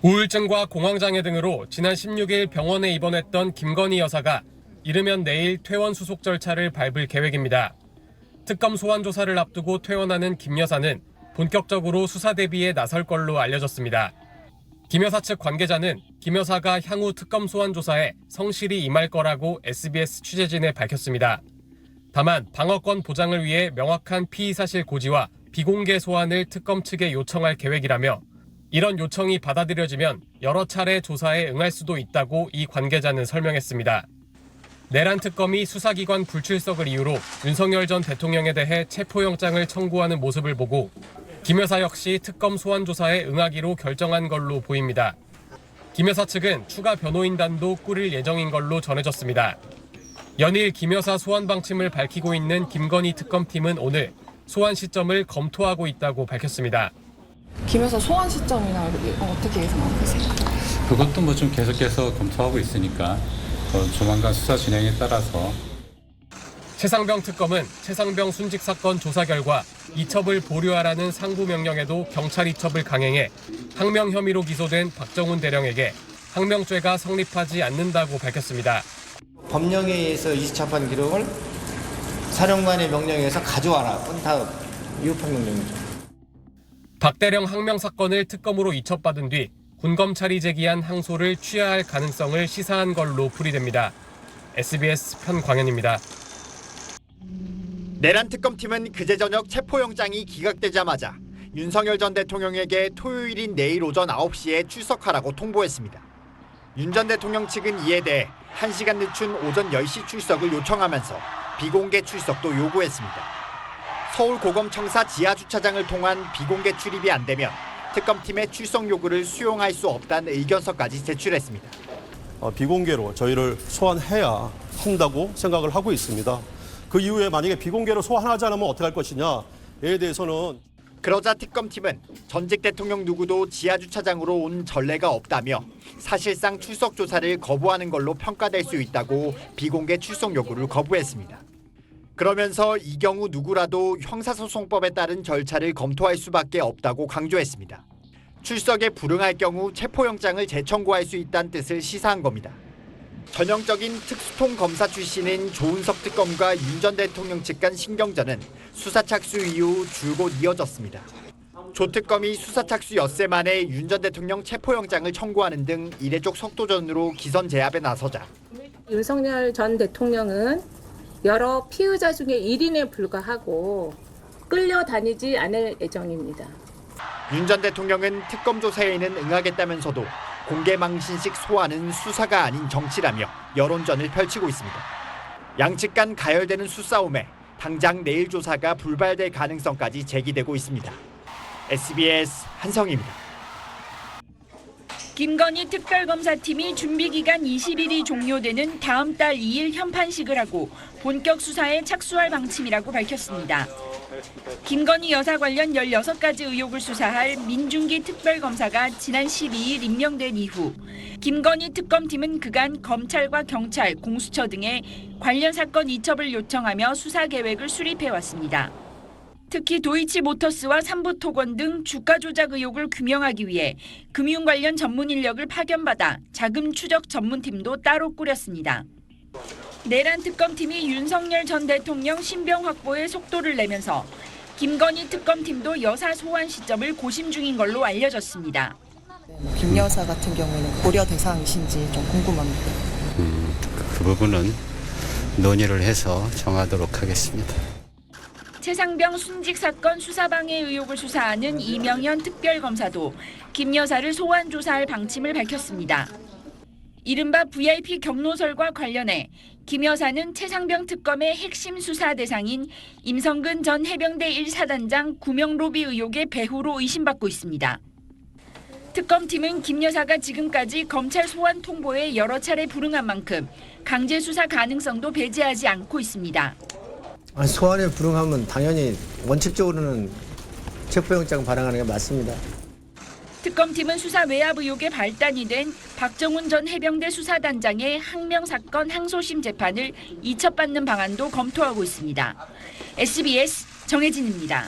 우울증과 공황장애 등으로 지난 16일 병원에 입원했던 김건희 여사가 이르면 내일 퇴원 수속 절차를 밟을 계획입니다. 특검 소환 조사를 앞두고 퇴원하는 김 여사는 본격적으로 수사 대비에 나설 걸로 알려졌습니다. 김 여사 측 관계자는 김 여사가 향후 특검 소환 조사에 성실히 임할 거라고 SBS 취재진에 밝혔습니다. 다만 방어권 보장을 위해 명확한 피의 사실 고지와 비공개 소환을 특검 측에 요청할 계획이라며 이런 요청이 받아들여지면 여러 차례 조사에 응할 수도 있다고 이 관계자는 설명했습니다. 내란 특검이 수사기관 불출석을 이유로 윤석열 전 대통령에 대해 체포영장을 청구하는 모습을 보고 김 여사 역시 특검 소환 조사에 응하기로 결정한 걸로 보입니다. 김 여사 측은 추가 변호인단도 꾸릴 예정인 걸로 전해졌습니다. 연일 김 여사 소환 방침을 밝히고 있는 김건희 특검팀은 오늘 소환 시점을 검토하고 있다고 밝혔습니다. 김 여사 소환 시점이나 어떻게 예상하고 계세요? 그것도 좀 계속해서 검토하고 있으니까 조만간 수사 진행에 따라서. 최상병 특검은 최상병 순직 사건 조사 결과 이첩을 보류하라는 상부 명령에도 경찰 이첩을 강행해 항명 혐의로 기소된 박정훈 대령에게 항명죄가 성립하지 않는다고 밝혔습니다. 법령에 의해서 이첩한 기록을 사령관의 명령에 의해서 가져와라. 그건 다 위법한 명령이죠. 박 대령 항명 사건을 특검으로 이첩받은 뒤 군검찰이 제기한 항소를 취하할 가능성을 시사한 걸로 풀이됩니다. SBS 편광현입니다. 내란 특검팀은 그제 저녁 체포영장이 기각되자마자 윤석열 전 대통령에게 토요일인 내일 오전 9시에 출석하라고 통보했습니다. 윤 전 대통령 측은 이에 대해 1시간 늦춘 오전 10시 출석을 요청하면서 비공개 출석도 요구했습니다. 서울고검청사 지하주차장을 통한 비공개 출입이 안 되면 특검팀의 출석 요구를 수용할 수 없다는 의견서까지 제출했습니다. 비공개로 저희를 소환해야 한다고 생각을 하고 있습니다. 그 이후에 만약에 비공개로 소환하지 않으면 어떻게 할 것이냐에 대해서는. 그러자 특검팀은 전직 대통령 누구도 지하주차장으로 온 전례가 없다며 사실상 출석 조사를 거부하는 걸로 평가될 수 있다고 비공개 출석 요구를 거부했습니다. 그러면서 이 경우 누구라도 형사소송법에 따른 절차를 검토할 수밖에 없다고 강조했습니다. 출석에 불응할 경우 체포영장을 재청구할 수 있다는 뜻을 시사한 겁니다. 전형적인 특수통 검사 출신인 조은석 특검과 윤 전 대통령 측 간 신경전은 수사 착수 이후 줄곧 이어졌습니다. 조 특검이 수사 착수 엿새 만에 윤 전 대통령 체포영장을 청구하는 등 이례적 속도전으로 기선 제압에 나서자 윤석열 전 대통령은 여러 피의자 중에 1인에 불과하고 끌려다니지 않을 예정입니다. 윤 전 대통령은 특검 조사에는 응하겠다면서도 공개망신식 소환은 수사가 아닌 정치라며 여론전을 펼치고 있습니다. 양측 간 가열되는 수싸움에 당장 내일 조사가 불발될 가능성까지 제기되고 있습니다. SBS 한성희입니다. 김건희 특별검사팀이 준비기간 20일이 종료되는 다음 달 2일 현판식을 하고 본격 수사에 착수할 방침이라고 밝혔습니다. 김건희 여사 관련 16가지 의혹을 수사할 민중기 특별검사가 지난 12일 임명된 이후 김건희 특검팀은 그간 검찰과 경찰, 공수처 등에 관련 사건 이첩을 요청하며 수사 계획을 수립해왔습니다. 특히 도이치모터스와 삼부토건 등 주가 조작 의혹을 규명하기 위해 금융 관련 전문 인력을 파견받아 자금 추적 전문팀도 따로 꾸렸습니다. 내란 특검팀이 윤석열 전 대통령 신병 확보에 속도를 내면서 김건희 특검팀도 여사 소환 시점을 고심 중인 걸로 알려졌습니다. 김 여사 같은 경우에는 고려 대상이신지 좀 궁금합니다. 그 부분은 논의를 해서 정하도록 하겠습니다. 최상병 순직 사건 수사방해 의혹을 수사하는 이명현 특별검사도 김 여사를 소환 조사할 방침을 밝혔습니다. 이른바 VIP 경로설과 관련해 김 여사는 최상병 특검의 핵심 수사 대상인 임성근 전 해병대 1사단장 구명 로비 의혹의 배후로 의심받고 있습니다. 특검팀은 김 여사가 지금까지 검찰 소환 통보에 여러 차례 불응한 만큼 강제 수사 가능성도 배제하지 않고 있습니다. 소환에 불응하면 당연히 원칙적으로는 체포영장 발행하는 게 맞습니다. 특검팀은 수사 외압 의혹의 발단이 된 박정훈 전 해병대 수사단장의 항명 사건 항소심 재판을 이첩받는 방안도 검토하고 있습니다. SBS 정혜진입니다.